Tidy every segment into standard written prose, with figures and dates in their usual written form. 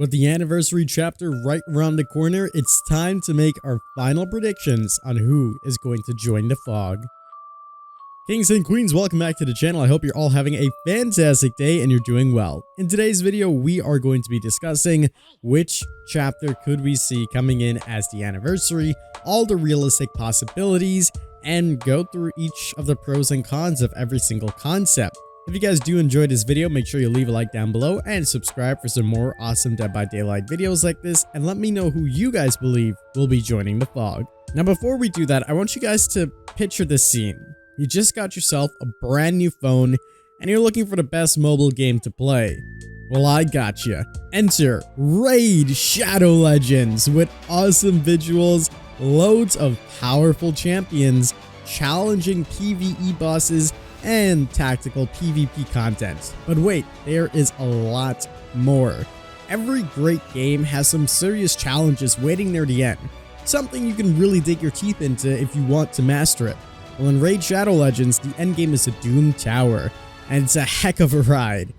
With the anniversary chapter right around the corner, it's time to make our final predictions on who is going to join the Fog. Kings and Queens, welcome back to the channel. I hope you're all having a fantastic day and you're doing well. In today's video, we are going to be discussing which chapter could we see coming in as the anniversary, all the realistic possibilities, and go through each of the pros and cons of every single concept. If you guys do enjoy this video, make sure you leave a like down below and subscribe for some more awesome Dead by Daylight videos like this, and let me know who you guys believe will be joining the Fog. Now before we do that, I want you guys to picture this scene. You just got yourself a brand new phone and you're looking for the best mobile game to play. Well, I got you. Enter Raid Shadow Legends with awesome visuals, loads of powerful champions, challenging PvE bosses, and tactical PvP content. But wait, there is a lot more. Every great game has some serious challenges waiting near the end, something you can really dig your teeth into if you want to master it. Well, in Raid Shadow Legends, the endgame is a Doom Tower, and it's a heck of a ride.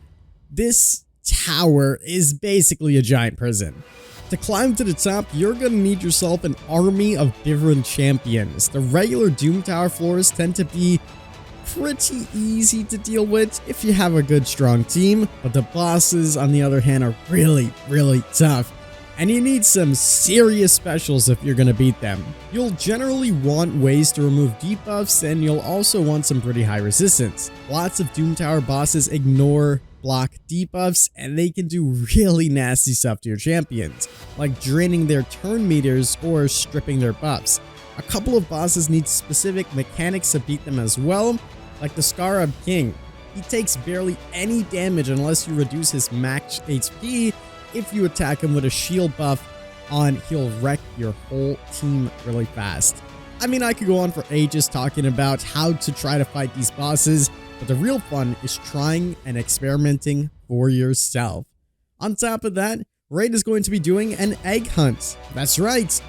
This tower is basically a giant prison. To climb to the top, you're gonna need yourself an army of different champions. The regular Doom Tower floors tend to be pretty easy to deal with if you have a good strong team, but the bosses on the other hand are really tough, and you need some serious specials if you're gonna beat them. You'll generally want ways to remove debuffs, and you'll also want some pretty high resistance. Lots of Doom Tower bosses ignore block debuffs, and they can do really nasty stuff to your champions, like draining their turn meters or stripping their buffs. A couple of bosses need specific mechanics to beat them as well, like the Scarab King. He takes barely any damage unless you reduce his max HP. If you attack him with a shield buff on, he'll wreck your whole team really fast. I mean, I could go on for ages talking about how to try to fight these bosses, but the real fun is trying and experimenting for yourself. On top of that, Raid is going to be doing an egg hunt. That's right.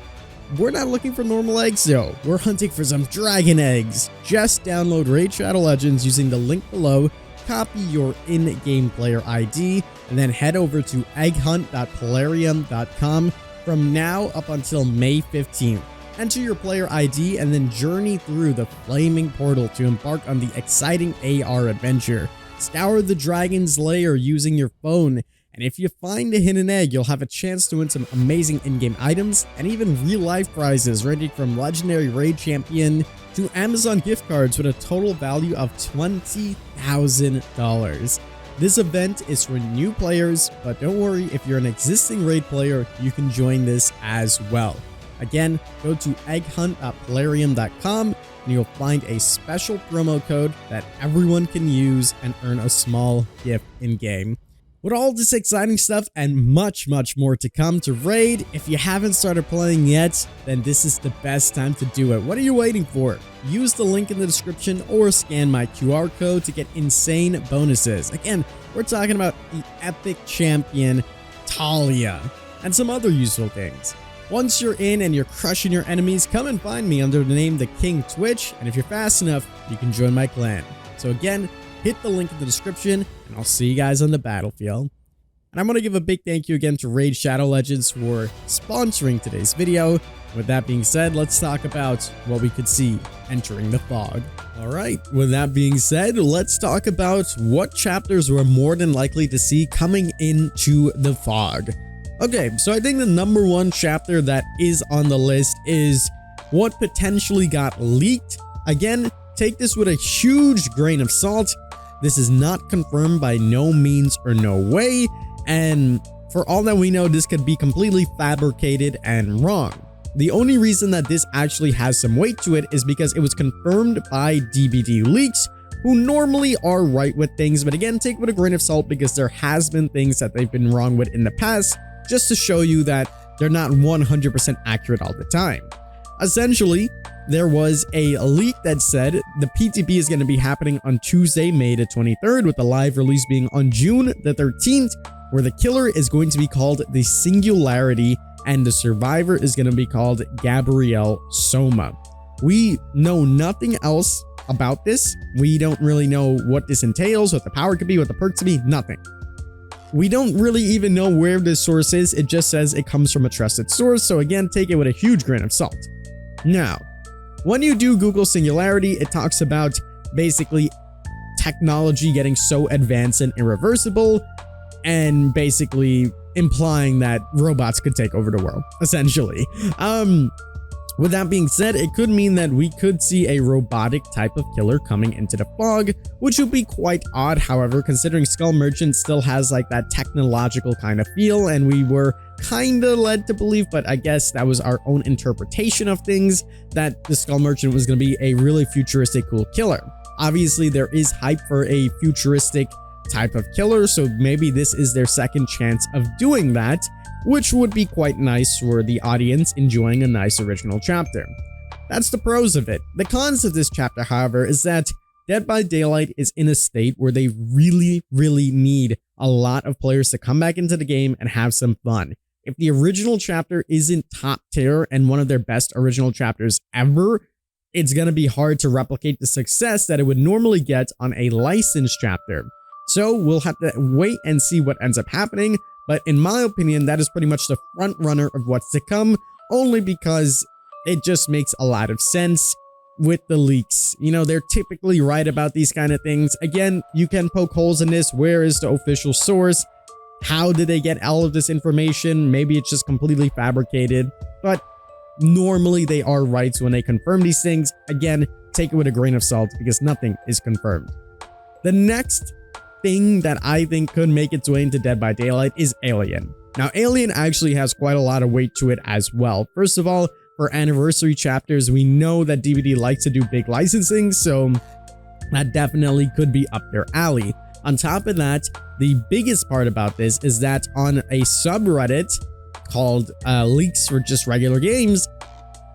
We're not looking for normal eggs though, we're hunting for some dragon eggs. Just download Raid Shadow Legends using the link below, copy your in-game player ID, and then head over to egghunt.plarium.com from now up until May 15th. Enter your player ID and then journey through the flaming portal to embark on the exciting AR adventure. Scour the dragon's lair using your phone, and if you find a hidden egg, you'll have a chance to win some amazing in-game items and even real-life prizes ranging from legendary raid champion to Amazon gift cards with a total value of $20,000. This event is for new players, but don't worry, if you're an existing raid player, you can join this as well. Again, go to egghunt.plarium.com and you'll find a special promo code that everyone can use and earn a small gift in-game. With all this exciting stuff and much more to come to Raid, if you haven't started playing yet, then this is the best time to do it. What are you waiting for? Use the link in the description or scan my QR code to get insane bonuses. Again, we're talking about the epic champion, Talia, and some other useful things. Once you're in and you're crushing your enemies, come and find me under the name The King Twitch, and if you're fast enough, you can join my clan. So again, hit the link in the description, and I'll see you guys on the battlefield. And I'm going to give a big thank you again to Raid Shadow Legends for sponsoring today's video. With that being said, let's talk about what we could see entering the Fog. Alright, with that being said, let's talk about what chapters we're more than likely to see coming into the Fog. Okay, so I think the number one chapter that is on the list is what potentially got leaked. Again, take this with a huge grain of salt. This is not confirmed by no means or no way, and for all that we know, this could be completely fabricated and wrong. The only reason that this actually has some weight to it is because it was confirmed by DBD Leaks, who normally are right with things, but again, take it with a grain of salt because there has been things that they've been wrong with in the past, just to show you that they're not 100% accurate all the time. Essentially, there was a leak that said the PTB is going to be happening on Tuesday, May the 23rd, with the live release being on June the 13th, where the killer is going to be called the Singularity and the survivor is going to be called Gabrielle Soma. We know nothing else about this. We don't really know what this entails, what the power could be, what the perks could be, nothing. We don't really even know where this source is. It just says it comes from a trusted source. So again, take it with a huge grain of salt. Now, when you do Google Singularity, it talks about basically technology getting so advanced and irreversible, and basically implying that robots could take over the world, essentially. With that being said, it could mean that we could see a robotic type of killer coming into the fog, which would be quite odd, however, considering Skull Merchant still has like that technological kind of feel, and we were kinda led to believe, but I guess that was our own interpretation of things, that the Skull Merchant was going to be a really futuristic cool killer. Obviously, there is hype for a futuristic type of killer, so maybe this is their second chance of doing that, which would be quite nice for the audience enjoying a nice original chapter. That's the pros of it. The cons of this chapter, however, is that Dead by Daylight is in a state where they really need a lot of players to come back into the game and have some fun. If the original chapter isn't top tier and one of their best original chapters ever, it's going to be hard to replicate the success that it would normally get on a licensed chapter. So we'll have to wait and see what ends up happening. But in my opinion, that is pretty much the front runner of what's to come, only because it just makes a lot of sense with the leaks. You know, they're typically right about these kind of things. Again, you can poke holes in this. Where is the official source? How did they get all of this information? Maybe it's just completely fabricated, but normally they are right when they confirm these things. Again, take it with a grain of salt because nothing is confirmed. The next thing that I think could make its way into Dead by Daylight is Alien. Now, Alien actually has quite a lot of weight to it as well. First of all, for anniversary chapters, we know that DBD likes to do big licensing, so that definitely could be up their alley. On top of that, the biggest part about this is that on a subreddit called Leaks for Just Regular Games,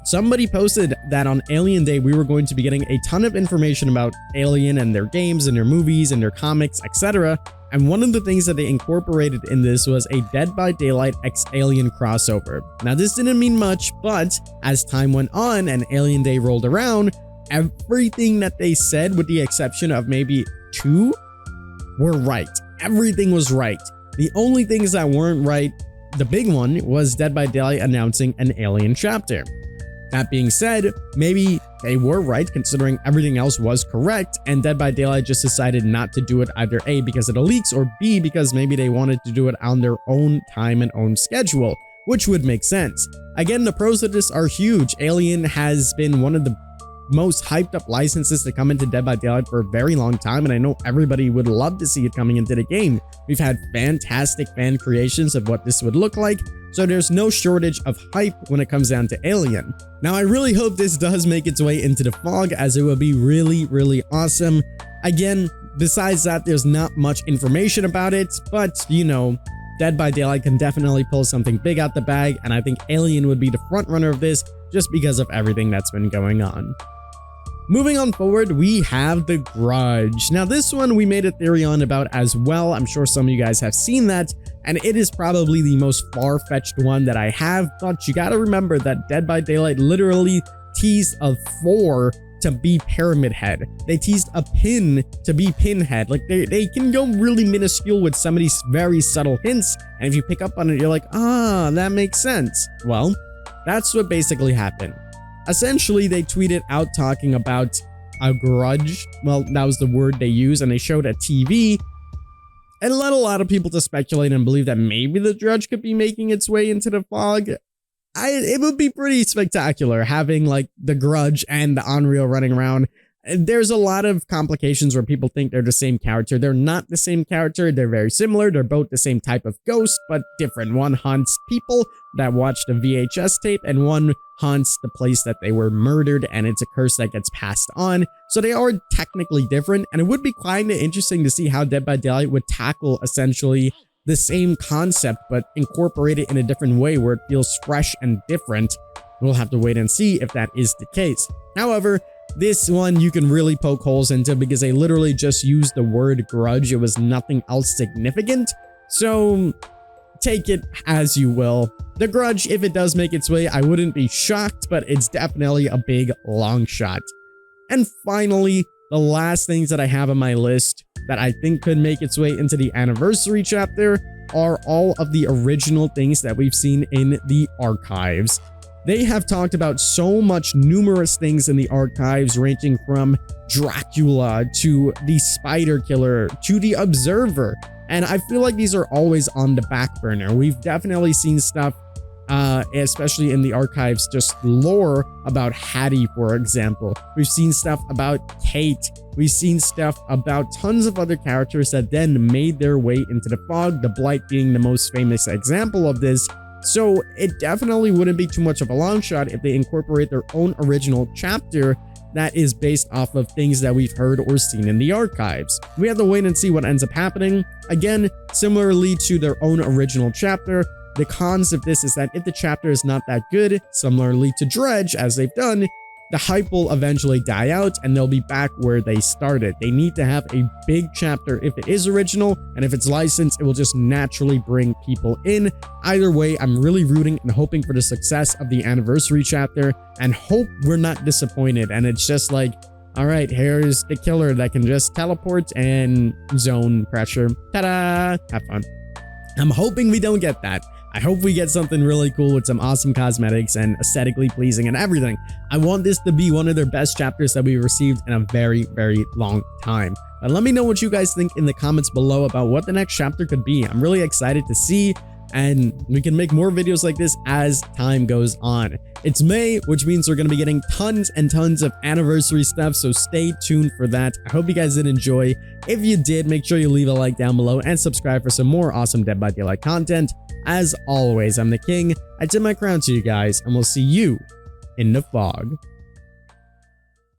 somebody posted that on Alien Day, we were going to be getting a ton of information about Alien and their games and their movies and their comics, etc. And one of the things that they incorporated in this was a Dead by Daylight x Alien crossover. Now, this didn't mean much, but as time went on and Alien Day rolled around, everything that they said, with the exception of maybe 2, were right. Everything was right. The only things that weren't right, the big one, was Dead by Daylight announcing an Alien chapter. That being said, maybe they were right considering everything else was correct, and Dead by Daylight just decided not to do it, either A, because of the leaks, or B, because maybe they wanted to do it on their own time and own schedule, which would make sense. Again, the pros of this are huge. Alien has been one of the most hyped up licenses to come into Dead by Daylight for a very long time, and I know everybody would love to see it coming into the game. We've had fantastic fan creations of what this would look like, so there's no shortage of hype when it comes down to Alien. Now, I really hope this does make its way into the fog, as it would be really awesome. Again, besides that, there's not much information about it, but you know, Dead by Daylight can definitely pull something big out the bag, and I think Alien would be the front runner of this just because of everything that's been going on. Moving on forward, we have The Grudge. Now, this one we made a theory on about as well. I'm sure some of you guys have seen that, and it is probably the most far-fetched one that I have, but you gotta remember that Dead by Daylight literally teased a 4 to be Pyramid Head. They teased a pin to be Pinhead. Like, they can go really minuscule with some of these very subtle hints, and if you pick up on it, you're like, ah, that makes sense. Well, that's what basically happened. Essentially, they tweeted out talking about a grudge. Well, that was the word they used, and they showed a TV. It led a lot of people to speculate and believe that maybe the Grudge could be making its way into the fog. It would be pretty spectacular having like the Grudge and the Unreal running around. There's a lot of complications where people think they're the same character. They're not the same character. They're very similar. They're both the same type of ghost, but different. One haunts people that watch the VHS tape, and one haunts the place that they were murdered, and it's a curse that gets passed on. So they are technically different, and it would be kind of interesting to see how Dead by Daylight would tackle essentially the same concept, but incorporate it in a different way where it feels fresh and different. We'll have to wait and see if that is the case. However, this one you can really poke holes into because they literally just used the word grudge. It was nothing else significant. So take it as you will. The Grudge, if it does make its way, I wouldn't be shocked, but it's definitely a big long shot. And finally, the last things that I have on my list that I think could make its way into the anniversary chapter are all of the original things that we've seen in the archives. They have talked about so much numerous things in the archives, ranging from Dracula to the Spider Killer to the Observer. And I feel like these are always on the back burner. We've definitely seen stuff, especially in the archives, just lore about Hattie, for example. We've seen stuff about Kate. We've seen stuff about tons of other characters that then made their way into the fog, the Blight being the most famous example of this. So it definitely wouldn't be too much of a long shot if they incorporate their own original chapter that is based off of things that we've heard or seen in the archives. We have to wait and see what ends up happening. Again, similarly to their own original chapter, the cons of this is that if the chapter is not that good, similarly to Dredge, as they've done, the hype will eventually die out and they'll be back where they started. They need to have a big chapter if it is original, and if it's licensed, it will just naturally bring people in. Either way, I'm really rooting and hoping for the success of the anniversary chapter and hope we're not disappointed and it's just like, all right, here's the killer that can just teleport and zone pressure. Ta-da! Have fun. I'm hoping we don't get that. I hope we get something really cool with some awesome cosmetics and aesthetically pleasing and everything. I want this to be one of their best chapters that we've received in a very, very long time. But let me know what you guys think in the comments below about what the next chapter could be. I'm really excited to see, and we can make more videos like this as time goes on. It's May, which means we're going to be getting tons and tons of anniversary stuff, so stay tuned for that. I hope you guys did enjoy. If you did, make sure you leave a like down below and subscribe for some more awesome Dead by Daylight content. As always, I'm the King. I tip my crown to you guys, and we'll see you in the fog.